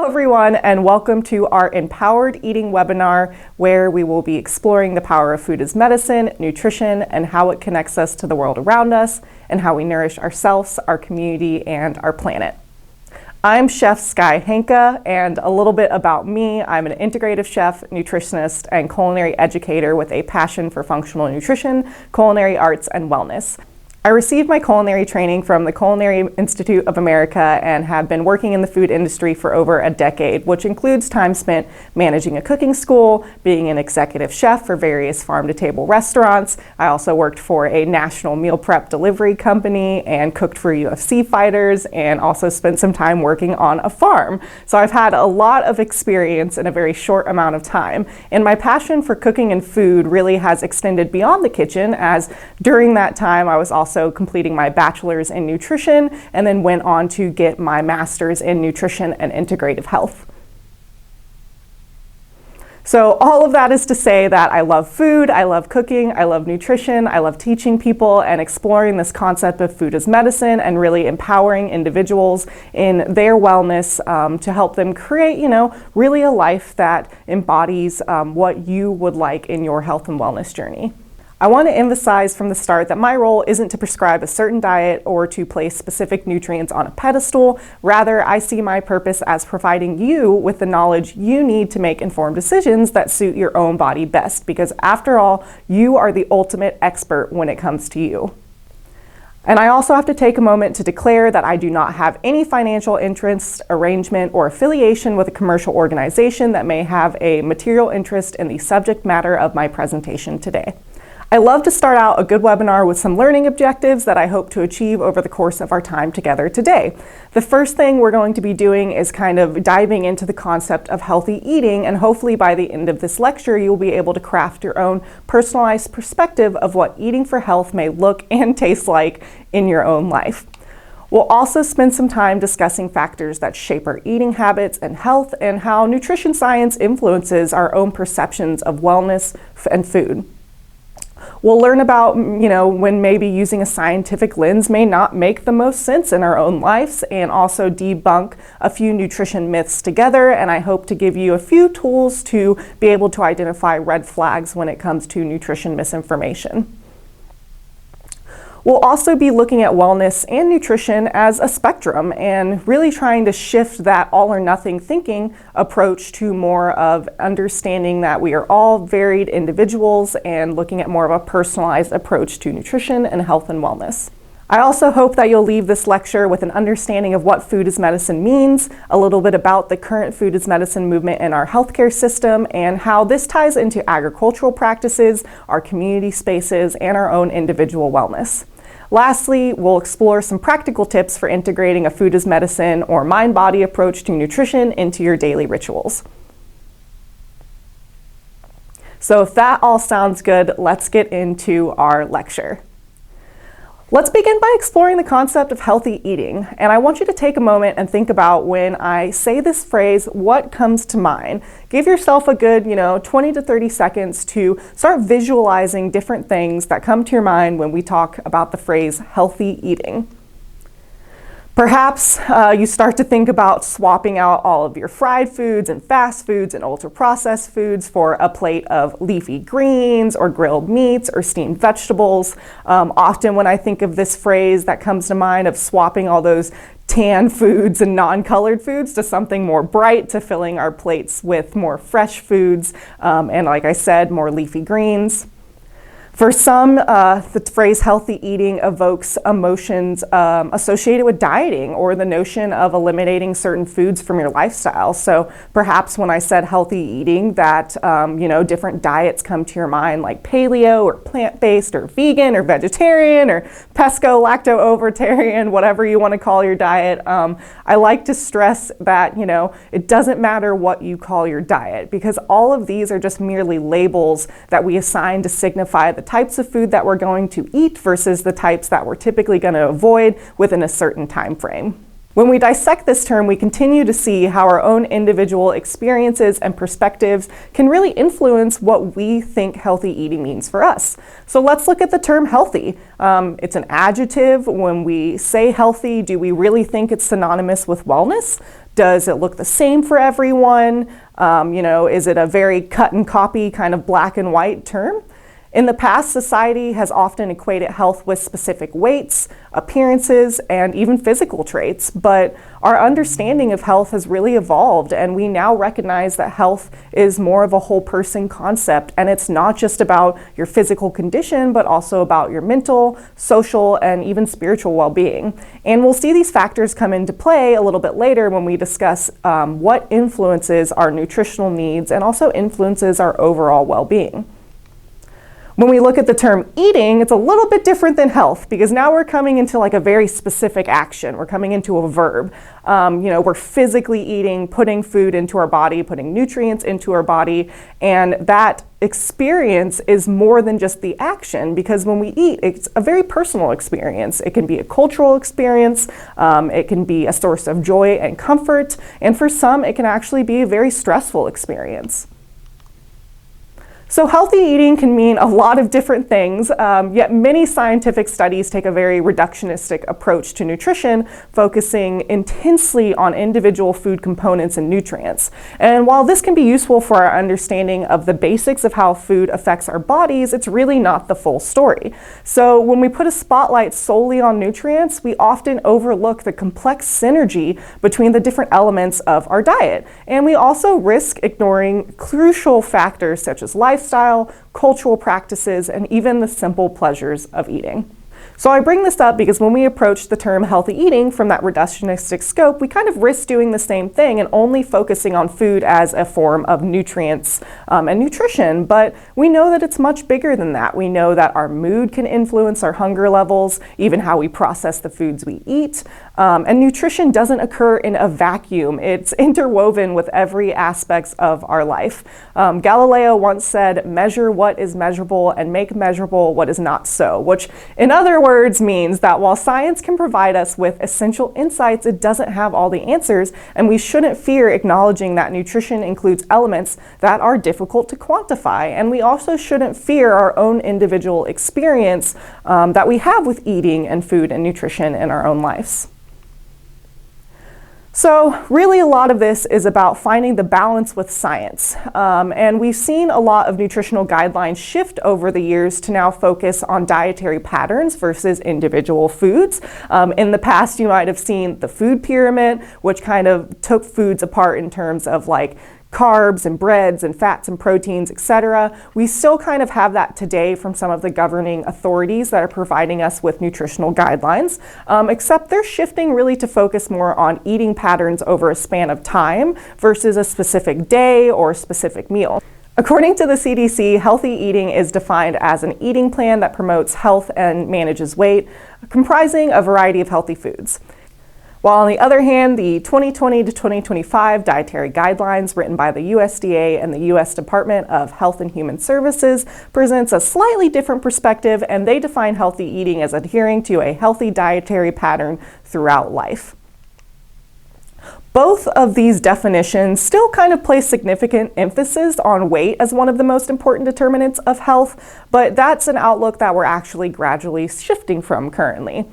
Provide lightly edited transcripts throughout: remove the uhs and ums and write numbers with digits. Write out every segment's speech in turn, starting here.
Hello everyone, and welcome to our Empowered Eating webinar, where we will be exploring the power of food as medicine, nutrition, and how it connects us to the world around us, and how we nourish ourselves, our community, and our planet. I'm Chef Skye Henke, and a little bit about me. I'm an integrative chef, nutritionist, and culinary educator with a passion for functional nutrition, culinary arts, and wellness. I received my culinary training from the Culinary Institute of America and have been working in the food industry for over a decade, which includes time spent managing a cooking school, being an executive chef for various farm-to-table restaurants. I also worked for a national meal prep delivery company and cooked for UFC fighters, and also spent some time working on a farm. So I've had a lot of experience in a very short amount of time. And my passion for cooking and food really has extended beyond the kitchen, as during that time I was also completing my bachelor's in nutrition and then went on to get my master's in nutrition and integrative health. So all of that is to say that I love food, I love cooking, I love nutrition, I love teaching people and exploring this concept of food as medicine and really empowering individuals in their wellness to help them create, really a life that embodies what you would like in your health and wellness journey. I want to emphasize from the start that my role isn't to prescribe a certain diet or to place specific nutrients on a pedestal. Rather, I see my purpose as providing you with the knowledge you need to make informed decisions that suit your own body best, because after all, you are the ultimate expert when it comes to you. And I also have to take a moment to declare that I do not have any financial interest, arrangement, or affiliation with a commercial organization that may have a material interest in the subject matter of my presentation today. I love to start out a good webinar with some learning objectives that I hope to achieve over the course of our time together today. The first thing we're going to be doing is kind of diving into the concept of healthy eating, and hopefully by the end of this lecture you'll be able to craft your own personalized perspective of what eating for health may look and taste like in your own life. We'll also spend some time discussing factors that shape our eating habits and health, and how nutrition science influences our own perceptions of wellness and food. We'll learn about, when maybe using a scientific lens may not make the most sense in our own lives, and also debunk a few nutrition myths together. And I hope to give you a few tools to be able to identify red flags when it comes to nutrition misinformation. We'll also be looking at wellness and nutrition as a spectrum, and really trying to shift that all or nothing thinking approach to more of understanding that we are all varied individuals and looking at more of a personalized approach to nutrition and health and wellness. I also hope that you'll leave this lecture with an understanding of what food as medicine means, a little bit about the current food as medicine movement in our healthcare system, and how this ties into agricultural practices, our community spaces, and our own individual wellness. Lastly, we'll explore some practical tips for integrating a food as medicine or mind-body approach to nutrition into your daily rituals. So if that all sounds good, let's get into our lecture. Let's begin by exploring the concept of healthy eating. And I want you to take a moment and think about, when I say this phrase, what comes to mind. Give yourself a good, 20 to 30 seconds to start visualizing different things that come to your mind when we talk about the phrase healthy eating. Perhaps you start to think about swapping out all of your fried foods and fast foods and ultra-processed foods for a plate of leafy greens or grilled meats or steamed vegetables. Often when I think of this phrase, that comes to mind of swapping all those tan foods and non-colored foods to something more bright, to filling our plates with more fresh foods, and like I said, more leafy greens. For some, the phrase healthy eating evokes emotions associated with dieting, or the notion of eliminating certain foods from your lifestyle. So perhaps when I said healthy eating, that different diets come to your mind, like paleo or plant-based or vegan or vegetarian or pesco, lacto-ovarian, whatever you want to call your diet. I like to stress that it doesn't matter what you call your diet, because all of these are just merely labels that we assign to signify the types of food that we're going to eat versus the types that we're typically going to avoid within a certain time frame. When we dissect this term, we continue to see how our own individual experiences and perspectives can really influence what we think healthy eating means for us. So let's look at the term healthy. It's an adjective. When we say healthy, do we really think it's synonymous with wellness? Does it look the same for everyone? Is it a very cut and copy kind of black and white term? In the past, society has often equated health with specific weights, appearances, and even physical traits, but our understanding of health has really evolved, and we now recognize that health is more of a whole person concept, and it's not just about your physical condition, but also about your mental, social, and even spiritual well-being. And we'll see these factors come into play a little bit later when we discuss what influences our nutritional needs and also influences our overall well-being. When we look at the term eating, it's a little bit different than health, because now we're coming into like a very specific action. We're coming into a verb. We're physically eating, putting food into our body, putting nutrients into our body, and that experience is more than just the action, because when we eat, it's a very personal experience. It can be a cultural experience, it can be a source of joy and comfort, and for some, it can actually be a very stressful experience. So healthy eating can mean a lot of different things, yet many scientific studies take a very reductionistic approach to nutrition, focusing intensely on individual food components and nutrients. And while this can be useful for our understanding of the basics of how food affects our bodies, it's really not the full story. So when we put a spotlight solely on nutrients, we often overlook the complex synergy between the different elements of our diet. And we also risk ignoring crucial factors such as lifestyle, cultural practices, and even the simple pleasures of eating. So I bring this up because when we approach the term healthy eating from that reductionistic scope, we kind of risk doing the same thing and only focusing on food as a form of nutrients and nutrition. But we know that it's much bigger than that. We know that our mood can influence our hunger levels, even how we process the foods we eat. And nutrition doesn't occur in a vacuum. It's interwoven with every aspect of our life. Galileo once said, "Measure what is measurable and make measurable what is not so," which in other words means that while science can provide us with essential insights, it doesn't have all the answers, and we shouldn't fear acknowledging that nutrition includes elements that are difficult to quantify. And we also shouldn't fear our own individual experience that we have with eating and food and nutrition in our own lives. So really a lot of this is about finding the balance with science. And we've seen a lot of nutritional guidelines shift over the years to now focus on dietary patterns versus individual foods. In the past, you might have seen the food pyramid, which kind of took foods apart in terms of like carbs and breads and fats and proteins, etc. We still kind of have that today from some of the governing authorities that are providing us with nutritional guidelines, except they're shifting really to focus more on eating patterns over a span of time versus a specific day or specific meal. According to the CDC, healthy eating is defined as an eating plan that promotes health and manages weight, comprising a variety of healthy foods. While on the other hand, the 2020 to 2025 dietary guidelines written by the USDA and the US Department of Health and Human Services presents a slightly different perspective, and they define healthy eating as adhering to a healthy dietary pattern throughout life. Both of these definitions still kind of place significant emphasis on weight as one of the most important determinants of health, but that's an outlook that we're actually gradually shifting from currently.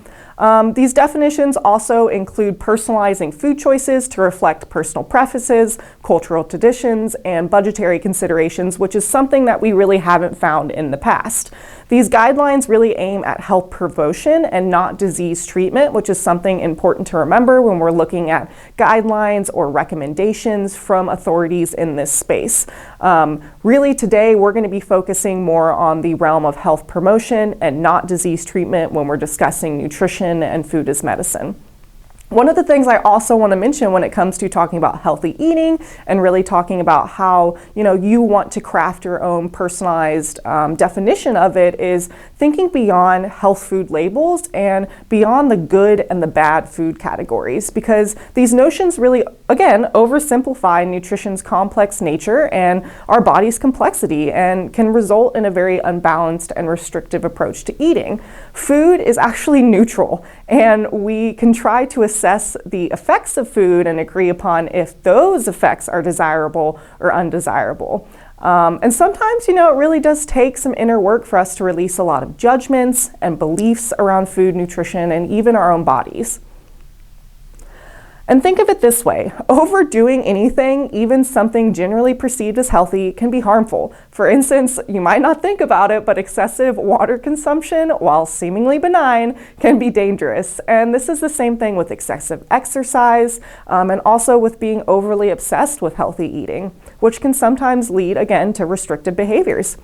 These definitions also include personalizing food choices to reflect personal preferences, cultural traditions, and budgetary considerations, which is something that we really haven't found in the past. These guidelines really aim at health promotion and not disease treatment, which is something important to remember when we're looking at guidelines or recommendations from authorities in this space. Really today, we're going to be focusing more on the realm of health promotion and not disease treatment when we're discussing nutrition and food as medicine. One of the things I also want to mention when it comes to talking about healthy eating and really talking about how you want to craft your own personalized definition of it is thinking beyond health food labels and beyond the good and the bad food categories, because these notions really, again, oversimplify nutrition's complex nature and our body's complexity and can result in a very unbalanced and restrictive approach to eating. Food is actually neutral, and we can try to assess the effects of food and agree upon if those effects are desirable or undesirable. And sometimes, it really does take some inner work for us to release a lot of judgments and beliefs around food, nutrition, and even our own bodies. And think of it this way, overdoing anything, even something generally perceived as healthy, can be harmful. For instance, you might not think about it, but excessive water consumption, while seemingly benign, can be dangerous. And this is the same thing with excessive exercise, and also with being overly obsessed with healthy eating, which can sometimes lead, again, to restrictive behaviors.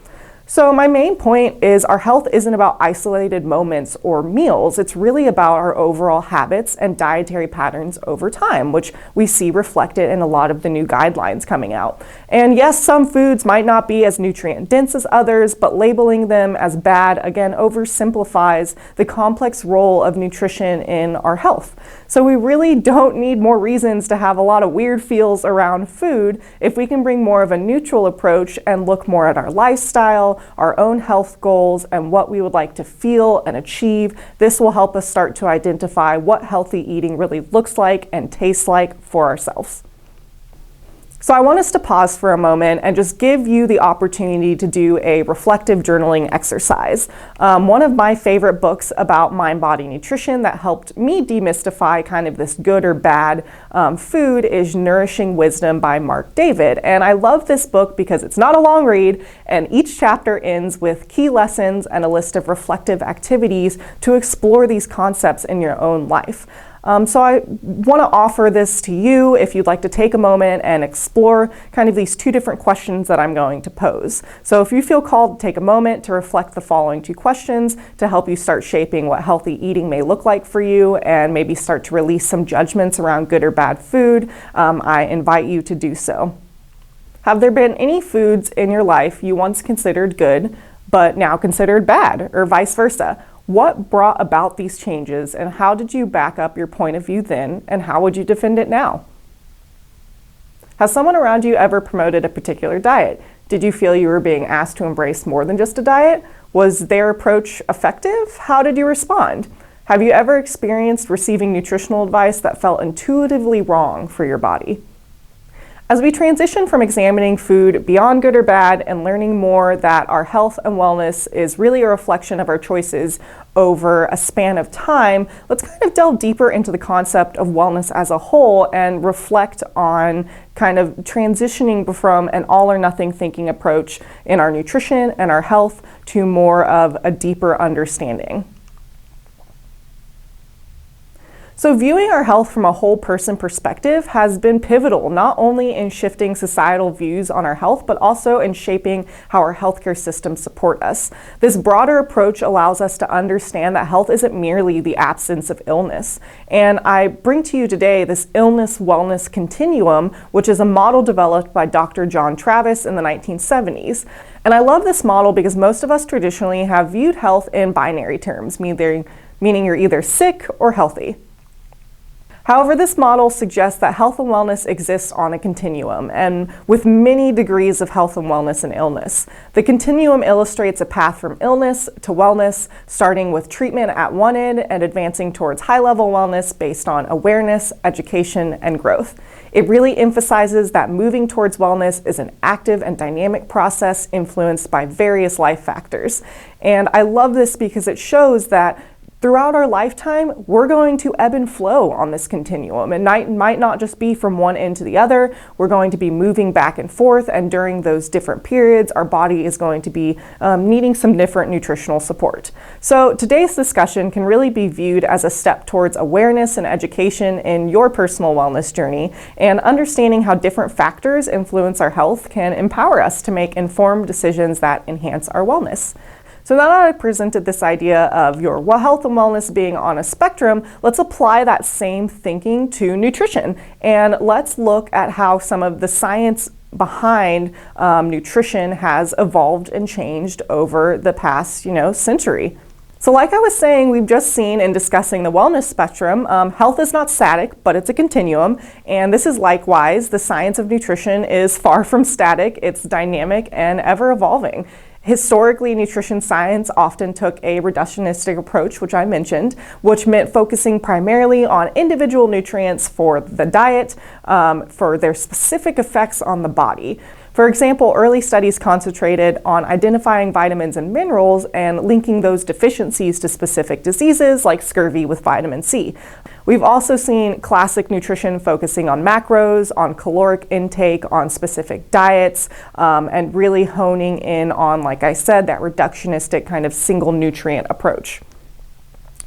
So my main point is our health isn't about isolated moments or meals. It's really about our overall habits and dietary patterns over time, which we see reflected in a lot of the new guidelines coming out. And yes, some foods might not be as nutrient dense as others, but labeling them as bad, again, oversimplifies the complex role of nutrition in our health. So we really don't need more reasons to have a lot of weird feels around food if we can bring more of a neutral approach and look more at our lifestyle, our own health goals, and what we would like to feel and achieve. This will help us start to identify what healthy eating really looks like and tastes like for ourselves. So I want us to pause for a moment and just give you the opportunity to do a reflective journaling exercise. One of my favorite books about mind-body nutrition that helped me demystify kind of this good or bad food is Nourishing Wisdom by Mark David. And I love this book because it's not a long read, and each chapter ends with key lessons and a list of reflective activities to explore these concepts in your own life. So I want to offer this to you if you'd like to take a moment and explore kind of these two different questions that I'm going to pose. So if you feel called to take a moment to reflect the following two questions to help you start shaping what healthy eating may look like for you and maybe start to release some judgments around good or bad food, I invite you to do so. Have there been any foods in your life you once considered good, but now considered bad, or vice versa? What brought about these changes, and how did you back up your point of view then, and how would you defend it now? Has someone around you ever promoted a particular diet? Did you feel you were being asked to embrace more than just a diet? Was their approach effective? How did you respond? Have you ever experienced receiving nutritional advice that felt intuitively wrong for your body? As we transition from examining food beyond good or bad and learning more that our health and wellness is really a reflection of our choices over a span of time, let's kind of delve deeper into the concept of wellness as a whole and reflect on kind of transitioning from an all or nothing thinking approach in our nutrition and our health to more of a deeper understanding. So viewing our health from a whole person perspective has been pivotal, not only in shifting societal views on our health, but also in shaping how our healthcare systems support us. This broader approach allows us to understand that health isn't merely the absence of illness. And I bring to you today this illness-wellness continuum, which is a model developed by Dr. John Travis in the 1970s. And I love this model because most of us traditionally have viewed health in binary terms, meaning you're either sick or healthy. However, this model suggests that health and wellness exists on a continuum, and with many degrees of health and wellness and illness. The continuum illustrates a path from illness to wellness, starting with treatment at one end and advancing towards high-level wellness based on awareness, education, and growth. It really emphasizes that moving towards wellness is an active and dynamic process influenced by various life factors. And I love this because it shows that throughout our lifetime, we're going to ebb and flow on this continuum. It might not just be from one end to the other. We're going to be moving back and forth, and during those different periods, our body is going to be needing some different nutritional support. So today's discussion can really be viewed as a step towards awareness and education in your personal wellness journey, and understanding how different factors influence our health can empower us to make informed decisions that enhance our wellness. So now that I presented this idea of your health and wellness being on a spectrum, let's apply that same thinking to nutrition. And let's look at how some of the science behind nutrition has evolved and changed over the past, century. So like I was saying, we've just seen in discussing the wellness spectrum, health is not static, but it's a continuum. And this is likewise, the science of nutrition is far from static. It's dynamic and ever evolving. Historically, nutrition science often took a reductionistic approach, which I mentioned, which meant focusing primarily on individual nutrients for the diet, for their specific effects on the body. For example, early studies concentrated on identifying vitamins and minerals and linking those deficiencies to specific diseases like scurvy with vitamin C. We've also seen classic nutrition focusing on macros, on caloric intake, on specific diets, and really honing in on, like I said, that reductionistic kind of single nutrient approach.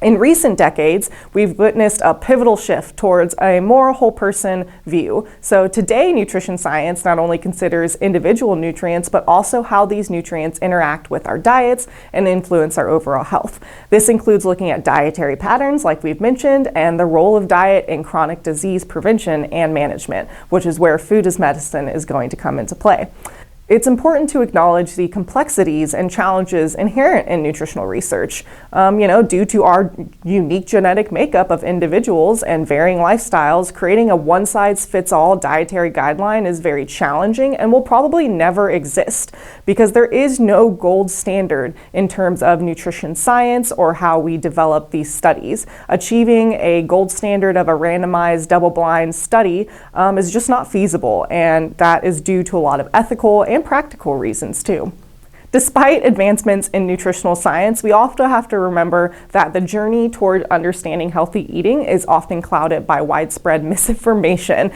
In recent decades, we've witnessed a pivotal shift towards a more whole person view. So today, nutrition science not only considers individual nutrients, but also how these nutrients interact with our diets and influence our overall health. This includes looking at dietary patterns, like we've mentioned, and the role of diet in chronic disease prevention and management, which is where food as medicine is going to come into play. It's important to acknowledge the complexities and challenges inherent in nutritional research. Due to our unique genetic makeup of individuals and varying lifestyles, creating a one-size-fits-all dietary guideline is very challenging and will probably never exist because there is no gold standard in terms of nutrition science or how we develop these studies. Achieving a gold standard of a randomized double-blind study is just not feasible, and that is due to a lot of ethical and practical reasons too. Despite advancements in nutritional science, we also have to remember that the journey toward understanding healthy eating is often clouded by widespread misinformation.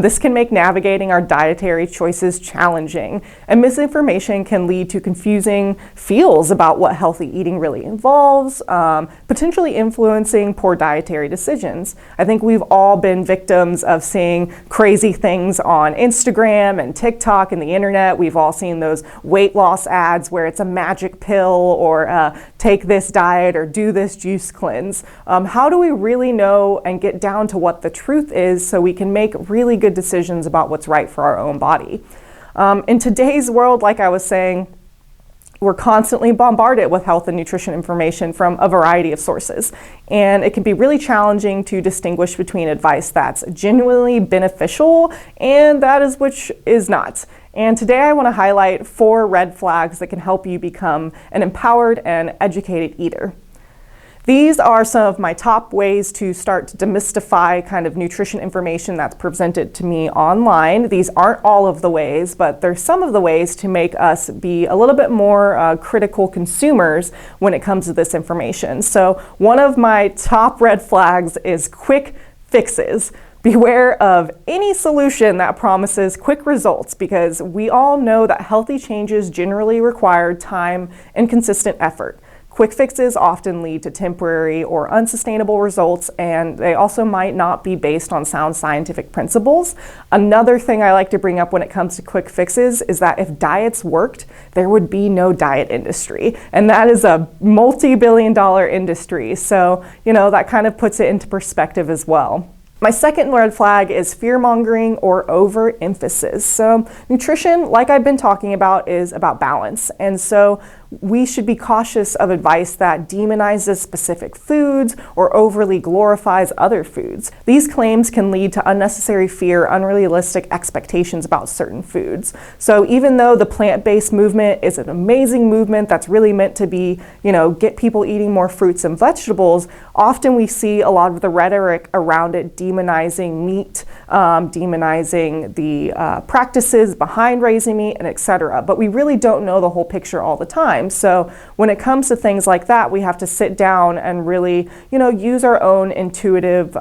This can make navigating our dietary choices challenging, and misinformation can lead to confusing feels about what healthy eating really involves, potentially influencing poor dietary decisions. I think we've all been victims of seeing crazy things on Instagram and TikTok and the internet. We've all seen those weight loss ads where it's a magic pill or take this diet or do this juice cleanse. How do we really know and get down to what the truth is so we can make really good decisions about what's right for our own body? In today's world, like I was saying, we're constantly bombarded with health and nutrition information from a variety of sources, and it can be really challenging to distinguish between advice that's genuinely beneficial and that is which is not. And today I want to highlight 4 red flags that can help you become an empowered and educated eater. These are some of my top ways to start to demystify kind of nutrition information that's presented to me online. These aren't all of the ways, but they're some of the ways to make us be a little bit more critical consumers when it comes to this information. So one of my top red flags is quick fixes. Beware of any solution that promises quick results because we all know that healthy changes generally require time and consistent effort. Quick fixes often lead to temporary or unsustainable results, and they also might not be based on sound scientific principles. Another thing I like to bring up when it comes to quick fixes is that if diets worked, there would be no diet industry, and that is a multi-billion-dollar industry. So, that kind of puts it into perspective as well. My second red flag is fear-mongering or overemphasis. So nutrition, like I've been talking about, is about balance. And so we should be cautious of advice that demonizes specific foods or overly glorifies other foods. These claims can lead to unnecessary fear, unrealistic expectations about certain foods. So even though the plant-based movement is an amazing movement that's really meant to be, get people eating more fruits and vegetables, often we see a lot of the rhetoric around it demonizing meat, demonizing the practices behind raising meat, and etc. But we really don't know the whole picture all the time. So when it comes to things like that, we have to sit down and really, use our own intuitive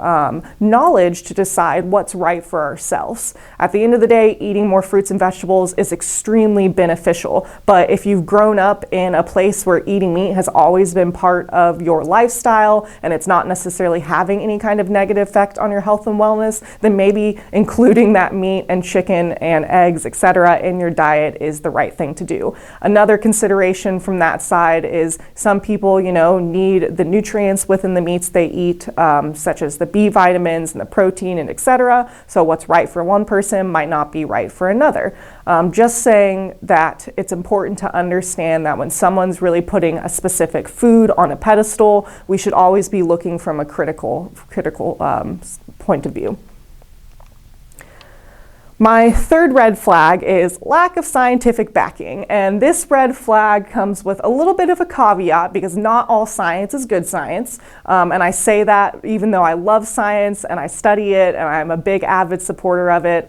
knowledge to decide what's right for ourselves. At the end of the day, eating more fruits and vegetables is extremely beneficial. But if you've grown up in a place where eating meat has always been part of your lifestyle and it's not necessarily having any kind of negative effect on your health and wellness, then maybe including that meat and chicken and eggs, etc., in your diet is the right thing to do. Another consideration from that side is some people, need the nutrients within the meats they eat, such as the B vitamins and the protein and etc. So what's right for one person might not be right for another. Just saying that it's important to understand that when someone's really putting a specific food on a pedestal, we should always be looking from a critical point of view. My third red flag is lack of scientific backing, and this red flag comes with a little bit of a caveat because not all science is good science, and I say that even though I love science and I study it and I'm a big avid supporter of it.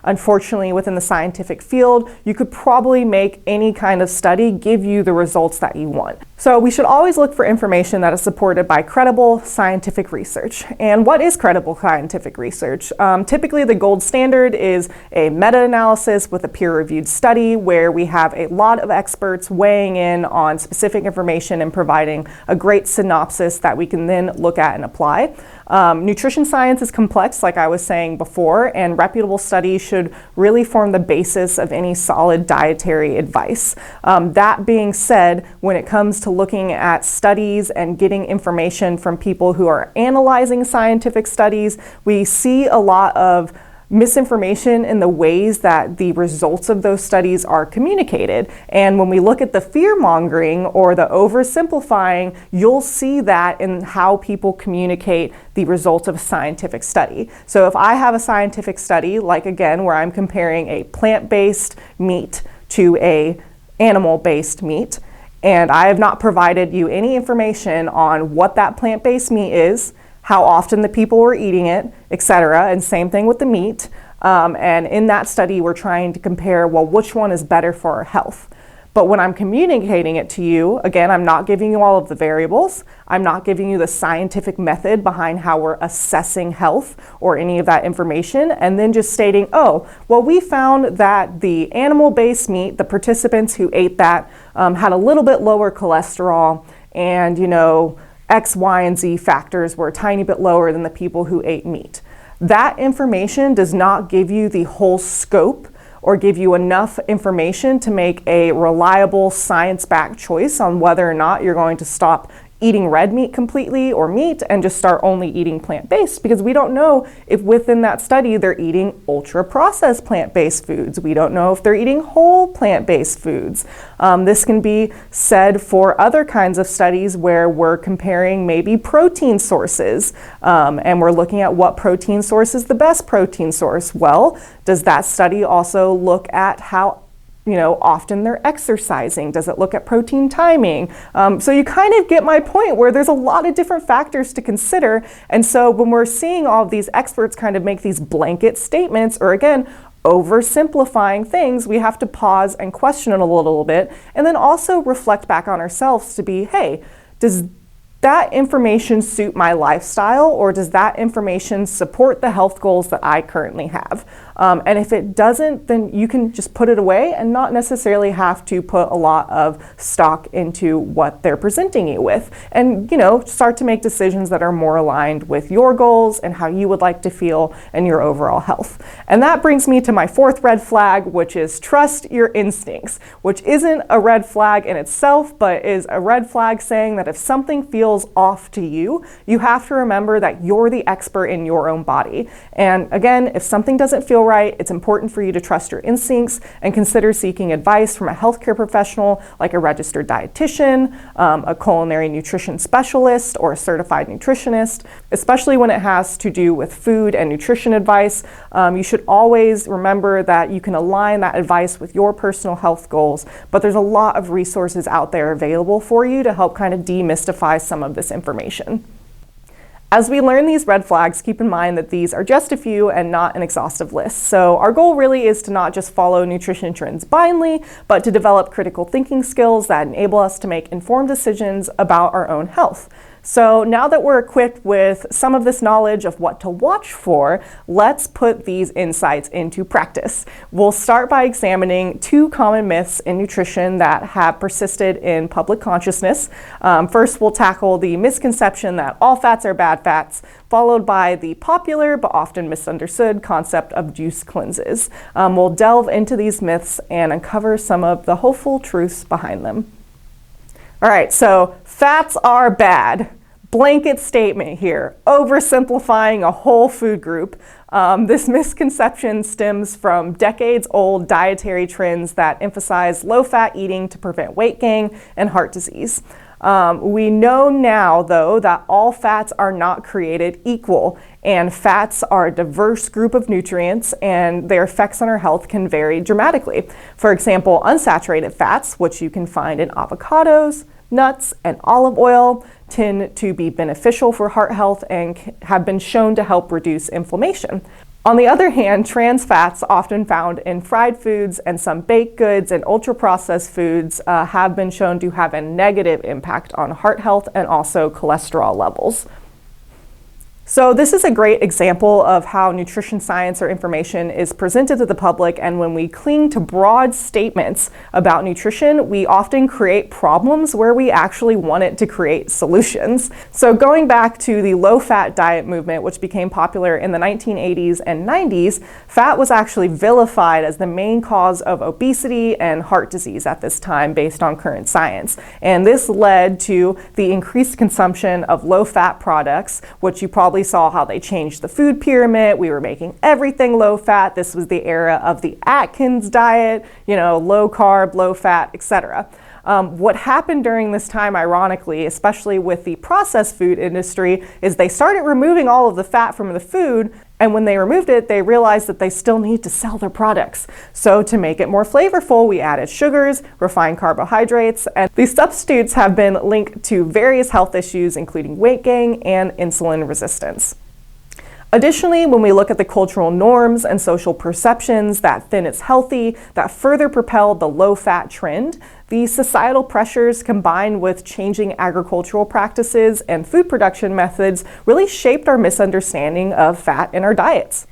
Unfortunately, within the scientific field, you could probably make any kind of study give you the results that you want. So we should always look for information that is supported by credible scientific research. And what is credible scientific research? Typically the gold standard is a meta-analysis with a peer-reviewed study where we have a lot of experts weighing in on specific information and providing a great synopsis that we can then look at and apply. Nutrition science is complex, like I was saying before, and reputable studies should really form the basis of any solid dietary advice. That being said, when it comes to looking at studies and getting information from people who are analyzing scientific studies, we see a lot of misinformation in the ways that the results of those studies are communicated. And when we look at the fear-mongering or the oversimplifying, you'll see that in how people communicate the results of a scientific study. So if I have a scientific study, like again, where I'm comparing a plant-based meat to a animal-based meat, and I have not provided you any information on what that plant-based meat is, how often the people were eating it, etc. And same thing with the meat. And in that study, we're trying to compare, well, which one is better for our health? But when I'm communicating it to you, again, I'm not giving you all of the variables. I'm not giving you the scientific method behind how we're assessing health or any of that information, and then just stating, oh, well, we found that the animal-based meat, the participants who ate that had a little bit lower cholesterol, and, you know, X, Y, and Z factors were a tiny bit lower than the people who ate meat. That information does not give you the whole scope or give you enough information to make a reliable science-backed choice on whether or not you're going to stop eating red meat completely or meat and just start only eating plant-based, because we don't know if within that study they're eating ultra-processed plant-based foods. We don't know if they're eating whole plant-based foods. This can be said for other kinds of studies where we're comparing maybe protein sources, and we're looking at what protein source is the best protein source. Well, does that study also look at how often they're exercising? Does it look at protein timing? So you kind of get my point where there's a lot of different factors to consider. And so when we're seeing all of these experts kind of make these blanket statements, or again, oversimplifying things, we have to pause and question it a little bit, and then also reflect back on ourselves to be, hey, does that information suit my lifestyle, or does that information support the health goals that I currently have? And if it doesn't, then you can just put it away and not necessarily have to put a lot of stock into what they're presenting you with. And, start to make decisions that are more aligned with your goals and how you would like to feel and your overall health. And that brings me to my fourth red flag, which is trust your instincts, which isn't a red flag in itself, but is a red flag saying that if something feels off to you, you have to remember that you're the expert in your own body. And again, if something doesn't feel right, it's important for you to trust your instincts and consider seeking advice from a healthcare professional like a registered dietitian, a culinary nutrition specialist, or a certified nutritionist. Especially when it has to do with food and nutrition advice, you should always remember that you can align that advice with your personal health goals, but there's a lot of resources out there available for you to help kind of demystify some of this information. As we learn these red flags, keep in mind that these are just a few and not an exhaustive list. So our goal really is to not just follow nutrition trends blindly, but to develop critical thinking skills that enable us to make informed decisions about our own health. So now that we're equipped with some of this knowledge of what to watch for, let's put these insights into practice. We'll start by examining 2 common myths in nutrition that have persisted in public consciousness. First, we'll tackle the misconception that all fats are bad fats, followed by the popular but often misunderstood concept of juice cleanses. We'll delve into these myths and uncover some of the hopeful truths behind them. All right, so fats are bad. Blanket statement here, oversimplifying a whole food group. This misconception stems from decades-old dietary trends that emphasize low-fat eating to prevent weight gain and heart disease. We know now, though, that all fats are not created equal, and fats are a diverse group of nutrients, and their effects on our health can vary dramatically. For example, unsaturated fats, which you can find in avocados, nuts, and olive oil, tend to be beneficial for heart health and have been shown to help reduce inflammation. On the other hand, trans fats, often found in fried foods and some baked goods and ultra-processed foods, have been shown to have a negative impact on heart health and also cholesterol levels. So this is a great example of how nutrition science or information is presented to the public, and when we cling to broad statements about nutrition, we often create problems where we actually want it to create solutions. So going back to the low-fat diet movement, which became popular in the 1980s and 90s, fat was actually vilified as the main cause of obesity and heart disease at this time based on current science. And this led to the increased consumption of low-fat products, which you probably saw how they changed the food pyramid. We were making everything low fat. This was the era of the Atkins diet, low carb, low fat, etc. What happened during this time, ironically, especially with the processed food industry, is they started removing all of the fat from the food, and when they removed it, they realized that they still need to sell their products. So to make it more flavorful, we added sugars, refined carbohydrates, and these substitutes have been linked to various health issues, including weight gain and insulin resistance. Additionally, when we look at the cultural norms and social perceptions that thin is healthy, that further propelled the low-fat trend, the societal pressures combined with changing agricultural practices and food production methods really shaped our misunderstanding of fat in our diets.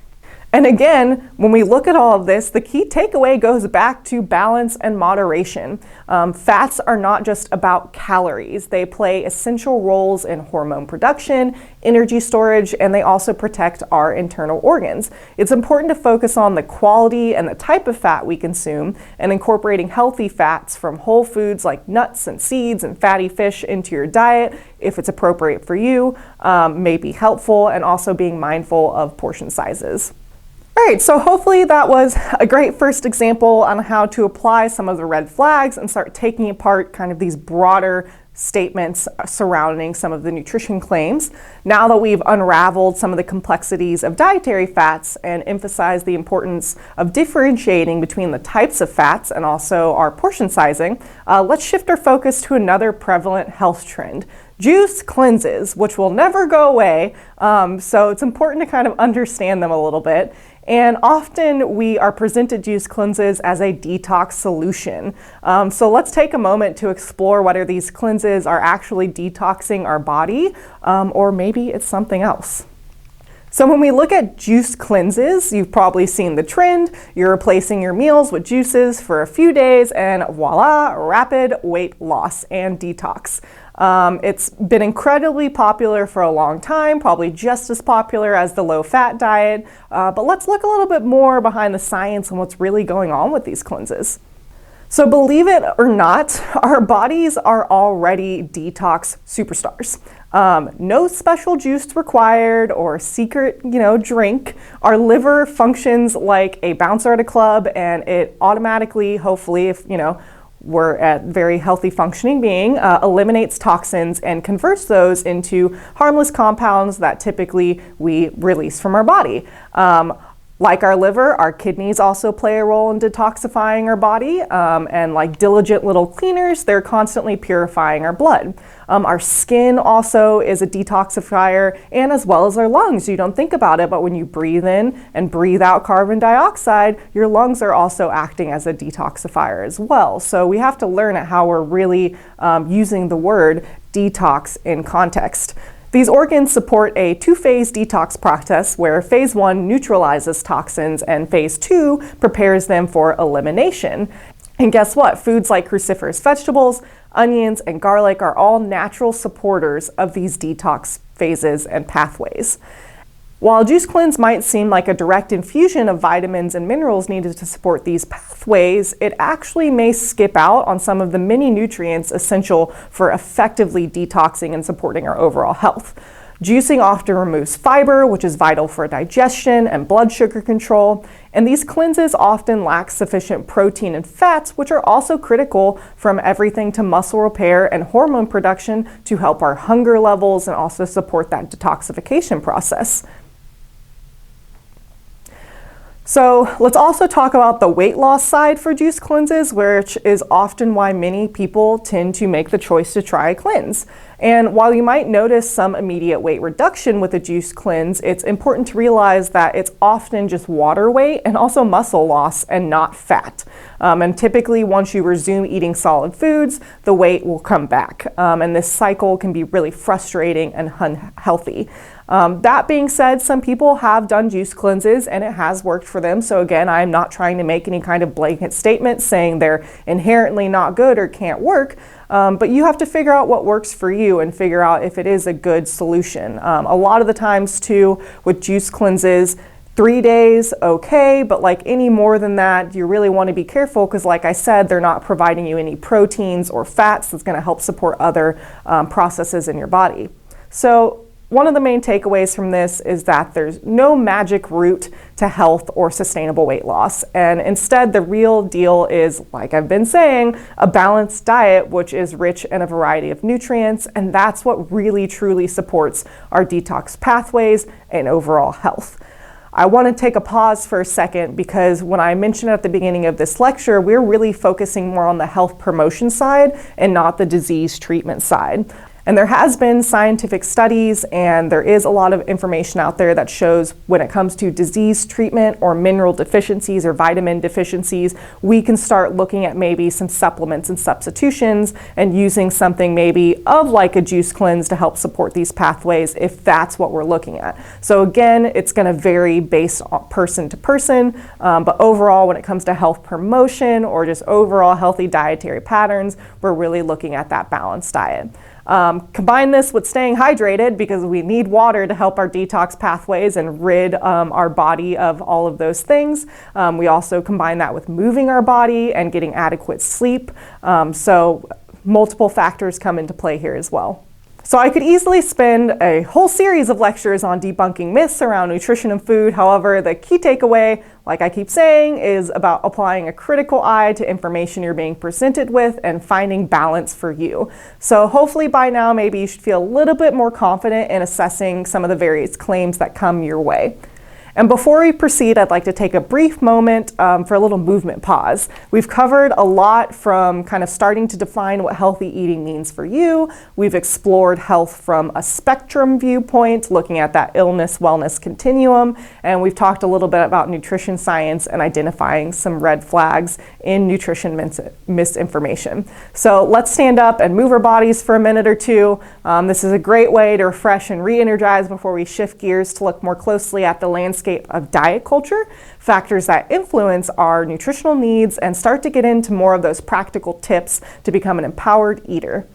And again, when we look at all of this, the key takeaway goes back to balance and moderation. Fats are not just about calories. They play essential roles in hormone production, energy storage, and they also protect our internal organs. It's important to focus on the quality and the type of fat we consume, and incorporating healthy fats from whole foods like nuts and seeds and fatty fish into your diet, if it's appropriate for you, may be helpful, and also being mindful of portion sizes. All right, so hopefully that was a great first example on how to apply some of the red flags and start taking apart kind of these broader statements surrounding some of the nutrition claims. Now that we've unraveled some of the complexities of dietary fats and emphasized the importance of differentiating between the types of fats and also our portion sizing, let's shift our focus to another prevalent health trend: juice cleanses, which will never go away. So it's important to kind of understand them a little bit. And often we are presented juice cleanses as a detox solution. So let's take a moment to explore whether these cleanses are actually detoxing our body, or maybe it's something else. So when we look at juice cleanses, you've probably seen the trend. You're replacing your meals with juices for a few days, and voila, rapid weight loss and detox. It's been incredibly popular for a long time, probably just as popular as the low-fat diet, but let's look a little bit more behind the science and what's really going on with these cleanses. So believe it or not, our bodies are already detox superstars. No special juice required or secret, drink. Our liver functions like a bouncer at a club, and it automatically, hopefully, if we're a very healthy functioning being, eliminates toxins and converts those into harmless compounds that typically we release from our body. Like our liver, our kidneys also play a role in detoxifying our body, and like diligent little cleaners, they're constantly purifying our blood. Our skin also is a detoxifier, and as well as our lungs. You don't think about it, but when you breathe in and breathe out carbon dioxide, your lungs are also acting as a detoxifier as well. So we have to learn how we're really using the word detox in context. These organs support a two-phase detox process where phase 1 neutralizes toxins and phase 2 prepares them for elimination. And guess what? Foods like cruciferous vegetables, onions, and garlic are all natural supporters of these detox phases and pathways. While juice cleanse might seem like a direct infusion of vitamins and minerals needed to support these pathways, it actually may skip out on some of the many nutrients essential for effectively detoxing and supporting our overall health. Juicing often removes fiber, which is vital for digestion and blood sugar control, and these cleanses often lack sufficient protein and fats, which are also critical from everything to muscle repair and hormone production to help our hunger levels and also support that detoxification process. So let's also talk about the weight loss side for juice cleanses, which is often why many people tend to make the choice to try a cleanse. And while you might notice some immediate weight reduction with a juice cleanse, it's important to realize that it's often just water weight and also muscle loss and not fat. And typically once you resume eating solid foods, the weight will come back. And this cycle can be really frustrating and unhealthy. That being said, some people have done juice cleanses and it has worked for them. So again, I'm not trying to make any kind of blanket statement saying they're inherently not good or can't work. But you have to figure out what works for you and figure out if it is a good solution. A lot of the times too with juice cleanses, 3 days, okay, but like any more than that, you really want to be careful because like I said, they're not providing you any proteins or fats that's going to help support other processes in your body. So one of the main takeaways from this is that there's no magic route to health or sustainable weight loss. And instead, the real deal is, like I've been saying, a balanced diet, which is rich in a variety of nutrients. And that's what really truly supports our detox pathways and overall health. I want to take a pause for a second because when I mentioned at the beginning of this lecture, we're really focusing more on the health promotion side and not the disease treatment side. And there has been scientific studies and there is a lot of information out there that shows when it comes to disease treatment or mineral deficiencies or vitamin deficiencies, we can start looking at maybe some supplements and substitutions and using something maybe of like a juice cleanse to help support these pathways if that's what we're looking at. So again, it's going to vary based on person to person, but overall when it comes to health promotion or just overall healthy dietary patterns, we're really looking at that balanced diet. Combine this with staying hydrated because we need water to help our detox pathways and rid our body of all of those things. We also combine that with moving our body and getting adequate sleep. So multiple factors come into play here as well. So I could easily spend a whole series of lectures on debunking myths around nutrition and food. However, the key takeaway, like I keep saying, is about applying a critical eye to information you're being presented with and finding balance for you. So hopefully by now, maybe you should feel a little bit more confident in assessing some of the various claims that come your way. And before we proceed, I'd like to take a brief moment for a little movement pause. We've covered a lot from kind of starting to define what healthy eating means for you. We've explored health from a spectrum viewpoint, looking at that illness-wellness continuum. And we've talked a little bit about nutrition science and identifying some red flags in nutrition misinformation. So let's stand up and move our bodies for a minute or two. This is a great way to refresh and re-energize before we shift gears to look more closely at the landscape of diet culture, factors that influence our nutritional needs, and start to get into more of those practical tips to become an empowered eater.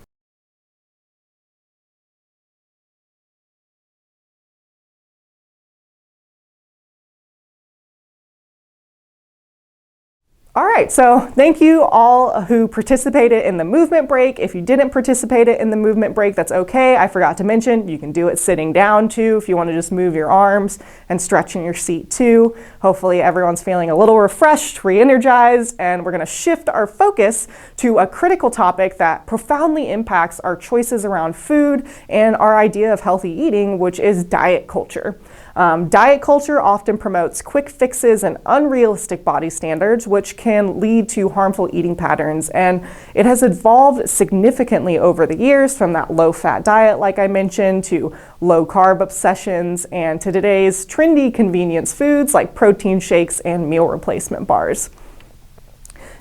All right, so thank you all who participated in the movement break. If you didn't participate in the movement break, that's okay. I forgot to mention, you can do it sitting down too if you want to just move your arms and stretch in your seat too. Hopefully everyone's feeling a little refreshed, re-energized, and we're going to shift our focus to a critical topic that profoundly impacts our choices around food and our idea of healthy eating, which is diet culture. Diet culture often promotes quick fixes and unrealistic body standards, which can lead to harmful eating patterns. And it has evolved significantly over the years from that low-fat diet, like I mentioned, to low-carb obsessions, and to today's trendy convenience foods like protein shakes and meal replacement bars.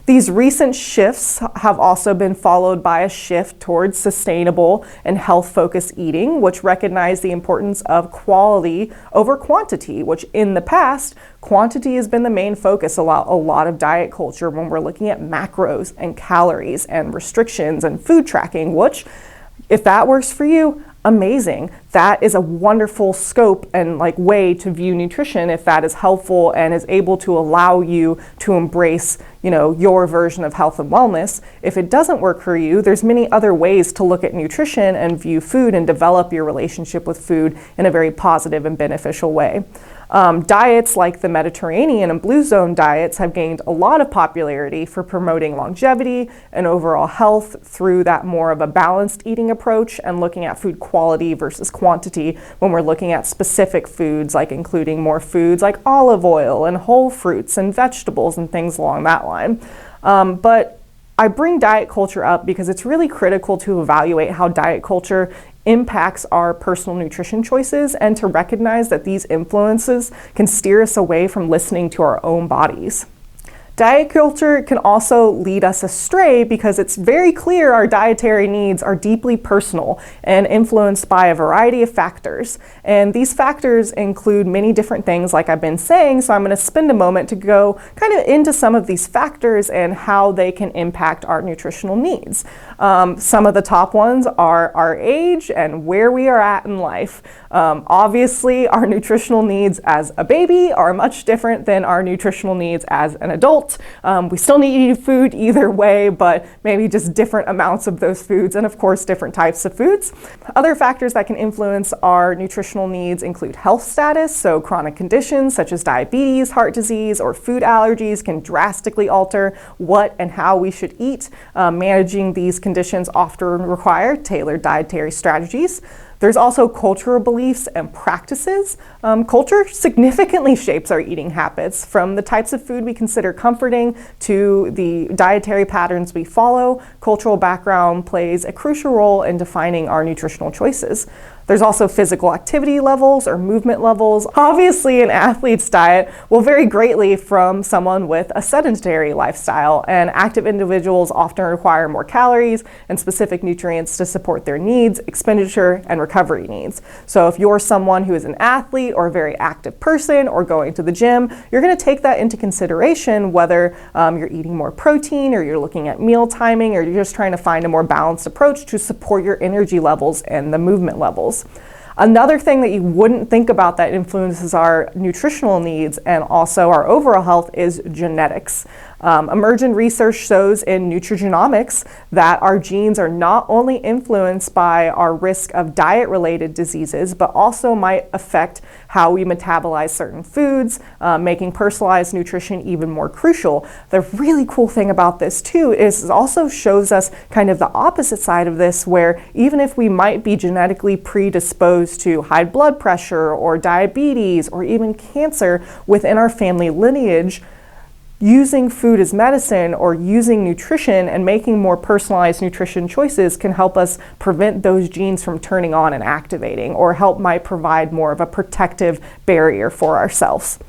These recent shifts have also been followed by a shift towards sustainable and health-focused eating, which recognize the importance of quality over quantity, which in the past, quantity has been the main focus a lot of diet culture when we're looking at macros and calories and restrictions and food tracking, which, if that works for you, amazing. that is a wonderful scope and like way to view nutrition if that is helpful and is able to allow you to embrace, your version of health and wellness. If it doesn't work for you, there's many other ways to look at nutrition and view food and develop your relationship with food in a very positive and beneficial way. Diets like the Mediterranean and Blue Zone diets have gained a lot of popularity for promoting longevity and overall health through that more of a balanced eating approach and looking at food quality versus quantity when we're looking at specific foods, like including more foods like olive oil and whole fruits and vegetables and things along that line. But I bring diet culture up because it's really critical to evaluate how diet culture impacts our personal nutrition choices and to recognize that these influences can steer us away from listening to our own bodies. Diet culture can also lead us astray because it's very clear our dietary needs are deeply personal and influenced by a variety of factors. And these factors include many different things like I've been saying, so I'm going to spend a moment to go kind of into some of these factors and how they can impact our nutritional needs. Some of the top ones are our age and where we are at in life. Obviously, our nutritional needs as a baby are much different than our nutritional needs as an adult. We still need to eat food either way, but maybe just different amounts of those foods and of course different types of foods. Other factors that can influence our nutritional needs include health status, so chronic conditions such as diabetes, heart disease, or food allergies can drastically alter what and how we should eat. Managing these conditions often require tailored dietary strategies. There's also cultural beliefs and practices. Culture significantly shapes our eating habits, from the types of food we consider comforting to the dietary patterns we follow. Cultural background plays a crucial role in defining our nutritional choices. There's also physical activity levels or movement levels. Obviously, an athlete's diet will vary greatly from someone with a sedentary lifestyle, and active individuals often require more calories and specific nutrients to support their needs, expenditure, and recovery needs. So if you're someone who is an athlete or a very active person or going to the gym, you're going to take that into consideration whether you're eating more protein or you're looking at meal timing or you're just trying to find a more balanced approach to support your energy levels and the movement levels. Another thing that you wouldn't think about that influences our nutritional needs and also our overall health is genetics. Emergent research shows in nutrigenomics that our genes are not only influenced by our risk of diet-related diseases, but also might affect how we metabolize certain foods, making personalized nutrition even more crucial. The really cool thing about this too is it also shows us kind of the opposite side of this, where even if we might be genetically predisposed to high blood pressure or diabetes or even cancer within our family lineage, using food as medicine or using nutrition and making more personalized nutrition choices can help us prevent those genes from turning on and activating, or might provide more of a protective barrier for ourselves.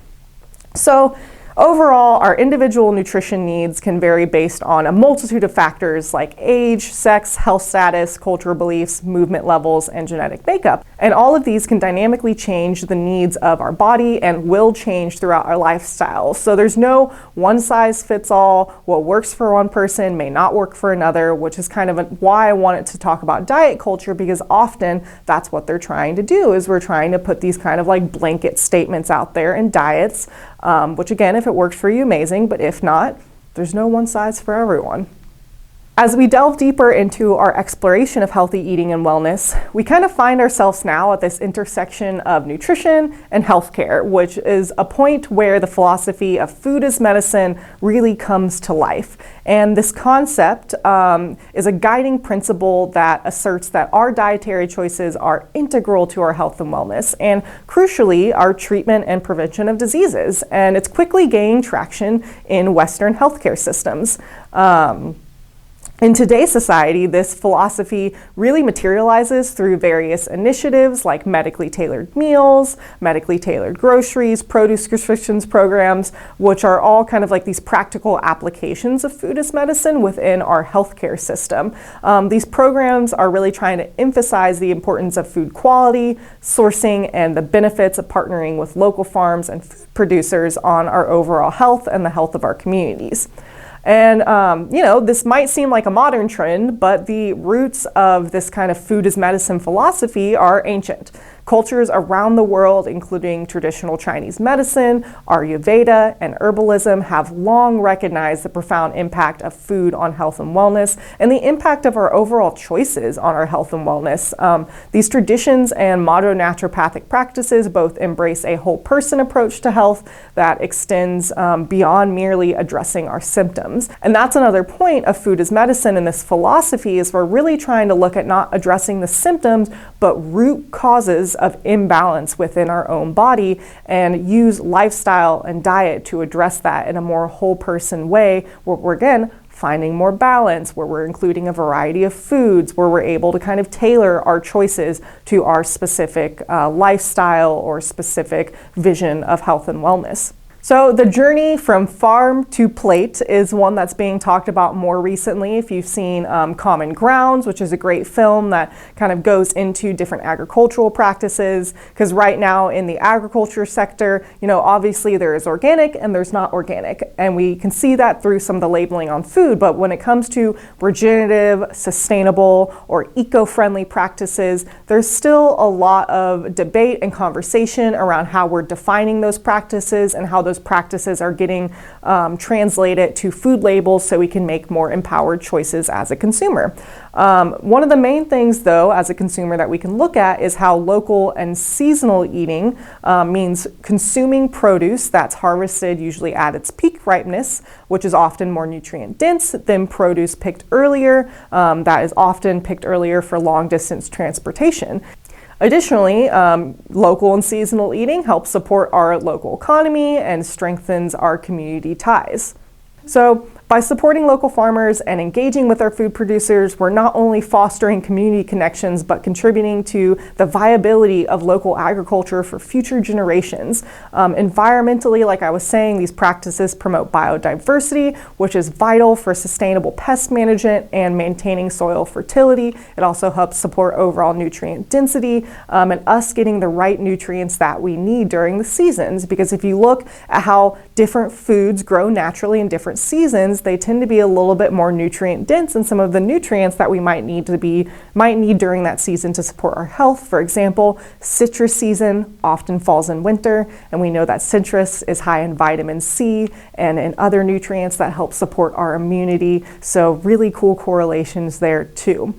So overall, our individual nutrition needs can vary based on a multitude of factors like age, sex, health status, cultural beliefs, movement levels, and genetic makeup. And all of these can dynamically change the needs of our body and will change throughout our lifestyle. So there's no one size fits all. What works for one person may not work for another, which is kind of why I wanted to talk about diet culture, because often that's what they're trying to do, is we're trying to put these kind of like blanket statements out there in diets, which again, if it works for you, amazing, but if not, there's no one size for everyone. As we delve deeper into our exploration of healthy eating and wellness, we kind of find ourselves now at this intersection of nutrition and healthcare, which is a point where the philosophy of food as medicine really comes to life. And this concept is a guiding principle that asserts that our dietary choices are integral to our health and wellness, and crucially, our treatment and prevention of diseases. And it's quickly gaining traction in Western healthcare systems. In today's society, this philosophy really materializes through various initiatives like medically tailored meals, medically tailored groceries, produce restrictions programs, which are all kind of like these practical applications of food as medicine within our healthcare system. These programs are really trying to emphasize the importance of food quality, sourcing, and the benefits of partnering with local farms and food producers on our overall health and the health of our communities. And, this might seem like a modern trend, but the roots of this kind of food as medicine philosophy are ancient. Cultures around the world, including traditional Chinese medicine, Ayurveda, and herbalism, have long recognized the profound impact of food on health and wellness and the impact of our overall choices on our health and wellness. These traditions and modern naturopathic practices both embrace a whole person approach to health that extends beyond merely addressing our symptoms. And that's another point of food as medicine in this philosophy, is we're really trying to look at not addressing the symptoms, but root causes of imbalance within our own body, and use lifestyle and diet to address that in a more whole person way, where we're again finding more balance, where we're including a variety of foods, where we're able to kind of tailor our choices to our specific lifestyle or specific vision of health and wellness. So the journey from farm to plate is one that's being talked about more recently. If you've seen Common Grounds, which is a great film that kind of goes into different agricultural practices, because right now in the agriculture sector, obviously there is organic and there's not organic, and we can see that through some of the labeling on food. But when it comes to regenerative, sustainable, or eco-friendly practices, there's still a lot of debate and conversation around how we're defining those practices and how those practices are getting translated to food labels so we can make more empowered choices as a consumer. One of the main things, though, as a consumer that we can look at is how local and seasonal eating means consuming produce that's harvested usually at its peak ripeness, which is often more nutrient dense than produce picked earlier, that is often picked earlier for long distance transportation. Additionally, local and seasonal eating helps support our local economy and strengthens our community ties. So, by supporting local farmers and engaging with our food producers, we're not only fostering community connections, but contributing to the viability of local agriculture for future generations. Environmentally, like I was saying, these practices promote biodiversity, which is vital for sustainable pest management and maintaining soil fertility. It also helps support overall nutrient density and us getting the right nutrients that we need during the seasons. Because if you look at how different foods grow naturally in different seasons, they tend to be a little bit more nutrient dense in some of the nutrients that we might need during that season to support our health. For example, citrus season often falls in winter, and we know that citrus is high in vitamin C and in other nutrients that help support our immunity. So really cool correlations there too.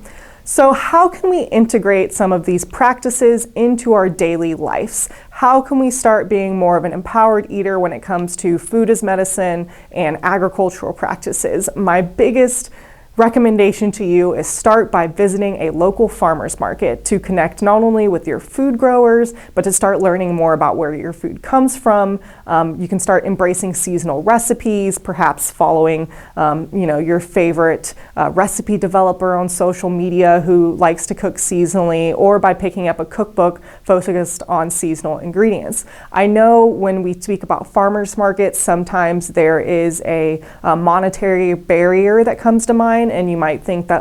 So how can we integrate some of these practices into our daily lives? How can we start being more of an empowered eater when it comes to food as medicine and agricultural practices? My biggest recommendation to you is start by visiting a local farmers market to connect not only with your food growers, but to start learning more about where your food comes from. You can start embracing seasonal recipes, perhaps following your favorite recipe developer on social media who likes to cook seasonally, or by picking up a cookbook focused on seasonal ingredients. I know when we speak about farmers markets, sometimes there is a monetary barrier that comes to mind, and you might think that,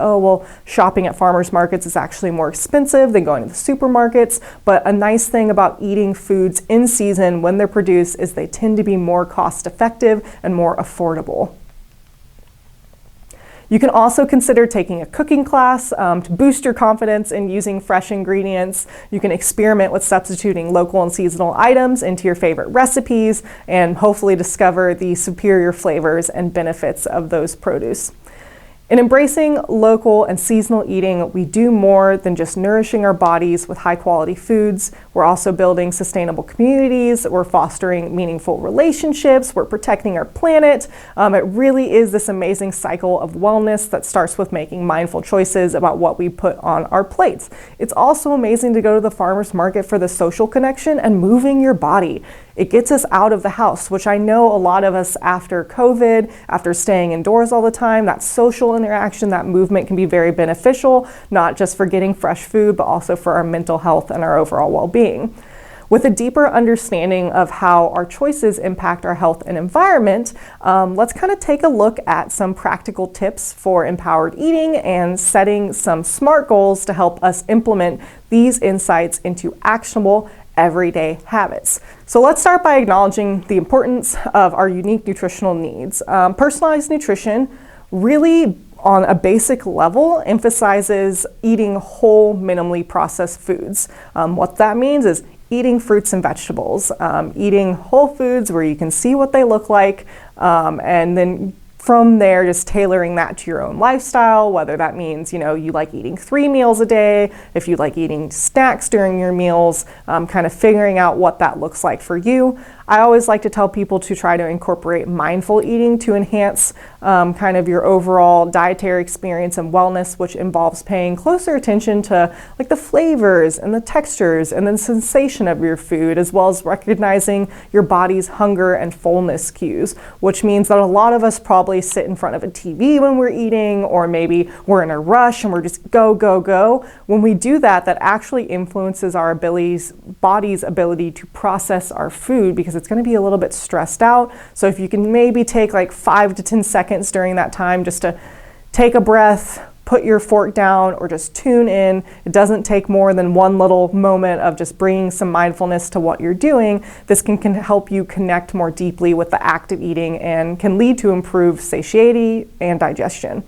shopping at farmers markets is actually more expensive than going to the supermarkets. But a nice thing about eating foods in season when they're produced is they tend to be more cost effective and more affordable. You can also consider taking a cooking class to boost your confidence in using fresh ingredients. You can experiment with substituting local and seasonal items into your favorite recipes and hopefully discover the superior flavors and benefits of those produce. In embracing local and seasonal eating, we do more than just nourishing our bodies with high-quality foods. We're also building sustainable communities, we're fostering meaningful relationships, we're protecting our planet. It really is this amazing cycle of wellness that starts with making mindful choices about what we put on our plates. It's also amazing to go to the farmer's market for the social connection and moving your body. It gets us out of the house, which I know a lot of us after COVID, after staying indoors all the time, that social interaction, that movement can be very beneficial, not just for getting fresh food, but also for our mental health and our overall well-being. With a deeper understanding of how our choices impact our health and environment, let's kind of take a look at some practical tips for empowered eating and setting some SMART goals to help us implement these insights into actionable everyday habits. So let's start by acknowledging the importance of our unique nutritional needs. Personalized nutrition really, on a basic level, emphasizes eating whole, minimally processed foods. What that means is eating fruits and vegetables, eating whole foods where you can see what they look like, and then from there, just tailoring that to your own lifestyle, whether that means, you like eating 3 meals a day, if you like eating snacks during your meals, kind of figuring out what that looks like for you. I always like to tell people to try to incorporate mindful eating to enhance kind of your overall dietary experience and wellness, which involves paying closer attention to like the flavors and the textures and the sensation of your food, as well as recognizing your body's hunger and fullness cues, which means that a lot of us probably sit in front of a TV when we're eating, or maybe we're in a rush and we're just go, go, go. When we do that, that actually influences our body's ability to process our food, because it's going to be a little bit stressed out. So if you can maybe take like 5 to 10 seconds during that time just to take a breath, put your fork down, or just tune in. It doesn't take more than one little moment of just bringing some mindfulness to what you're doing. This can help you connect more deeply with the act of eating and can lead to improved satiety and digestion.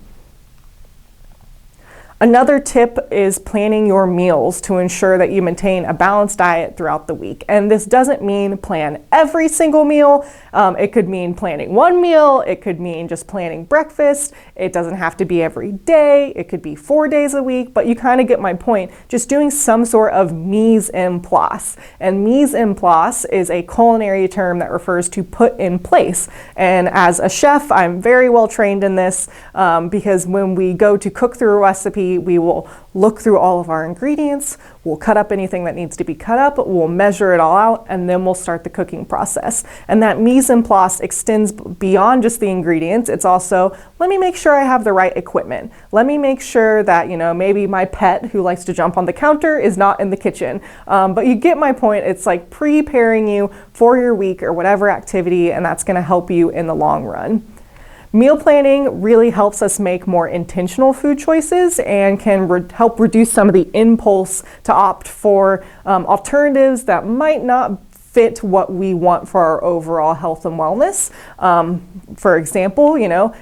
Another tip is planning your meals to ensure that you maintain a balanced diet throughout the week. And this doesn't mean plan every single meal. It could mean planning one meal. It could mean just planning breakfast. It doesn't have to be every day. It could be 4 days a week, but you kind of get my point. Just doing some sort of mise en place. And mise en place is a culinary term that refers to put in place. And as a chef, I'm very well trained in this because when we go to cook through a recipe, we will look through all of our ingredients, we'll cut up anything that needs to be cut up, we'll measure it all out, and then we'll start the cooking process. And that mise en place extends beyond just the ingredients. It's also, let me make sure I have the right equipment. Let me make sure that, maybe my pet who likes to jump on the counter is not in the kitchen. But you get my point. It's like preparing you for your week or whatever activity, and that's going to help you in the long run. Meal planning really helps us make more intentional food choices and can help reduce some of the impulse to opt for alternatives that might not fit what we want for our overall health and wellness. For example,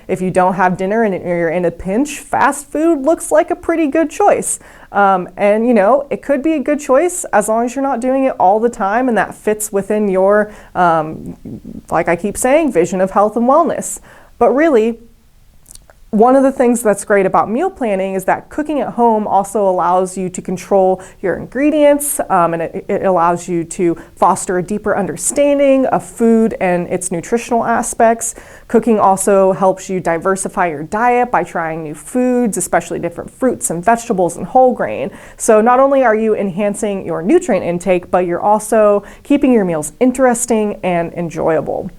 if you don't have dinner and you're in a pinch, fast food looks like a pretty good choice. It could be a good choice as long as you're not doing it all the time and that fits within your, like I keep saying, vision of health and wellness. But really, one of the things that's great about meal planning is that cooking at home also allows you to control your ingredients, and it allows you to foster a deeper understanding of food and its nutritional aspects. Cooking also helps you diversify your diet by trying new foods, especially different fruits and vegetables and whole grain. So not only are you enhancing your nutrient intake, but you're also keeping your meals interesting and enjoyable.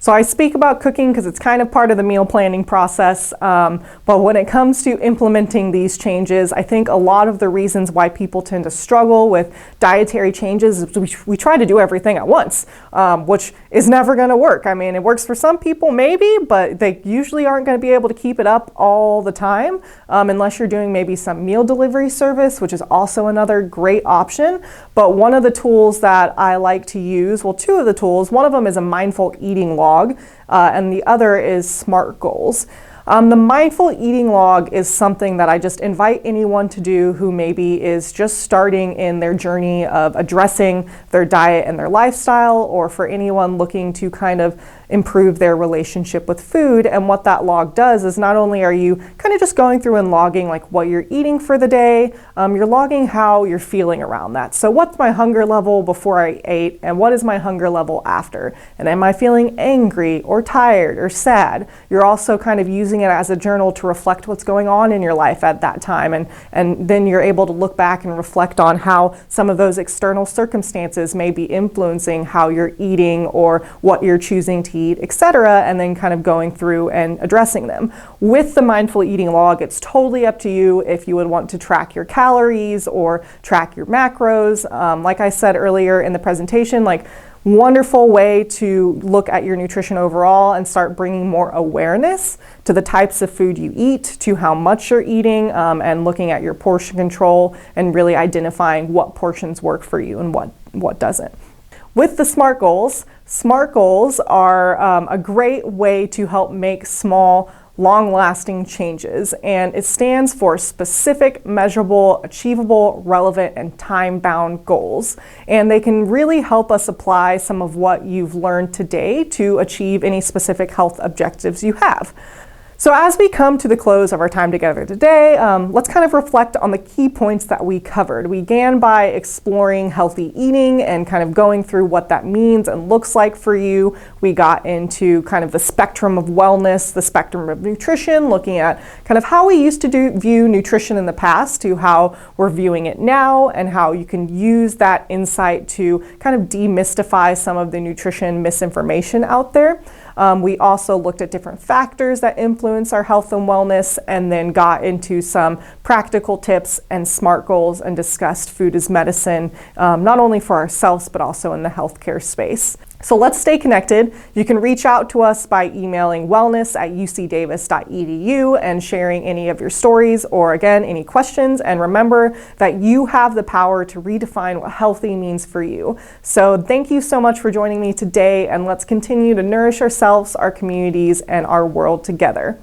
So I speak about cooking because it's kind of part of the meal planning process, but when it comes to implementing these changes, I think a lot of the reasons why people tend to struggle with dietary changes is we try to do everything at once, which is never going to work. I mean, it works for some people maybe, but they usually aren't going to be able to keep it up all the time unless you're doing maybe some meal delivery service, which is also another great option. But one of the tools that I like to use, well, two of the tools, one of them is a mindful eating log, and the other is SMART goals. The mindful eating log is something that I just invite anyone to do who maybe is just starting in their journey of addressing their diet and their lifestyle, or for anyone looking to kind of improve their relationship with food. And what that log does is not only are you kind of just going through and logging like what you're eating for the day, you're logging how you're feeling around that. So what's my hunger level before I ate, and what is my hunger level after? And am I feeling angry or tired or sad? You're also kind of using it as a journal to reflect what's going on in your life at that time. And then you're able to look back and reflect on how some of those external circumstances may be influencing how you're eating or what you're choosing to eat, etc., and then kind of going through and addressing them. With the mindful eating log, it's totally up to you if you would want to track your calories or track your macros. Like I said earlier in the presentation, like wonderful way to look at your nutrition overall and start bringing more awareness to the types of food you eat, to how much you're eating, and looking at your portion control and really identifying what portions work for you and what doesn't. With the SMART goals are a great way to help make small, long-lasting changes, and it stands for specific, measurable, achievable, relevant, and time-bound goals. And they can really help us apply some of what you've learned today to achieve any specific health objectives you have. So as we come to the close of our time together today, let's kind of reflect on the key points that we covered. We began by exploring healthy eating and kind of going through what that means and looks like for you. We got into kind of the spectrum of wellness, the spectrum of nutrition, looking at kind of how we used to view nutrition in the past to how we're viewing it now, and how you can use that insight to kind of demystify some of the nutrition misinformation out there. We also looked at different factors that influence our health and wellness, and then got into some practical tips and SMART goals and discussed food as medicine, not only for ourselves, but also in the healthcare space. So let's stay connected. You can reach out to us by emailing wellness@ucdavis.edu and sharing any of your stories or, again, any questions. And remember that you have the power to redefine what healthy means for you. So thank you so much for joining me today, and let's continue to nourish ourselves, our communities, and our world together.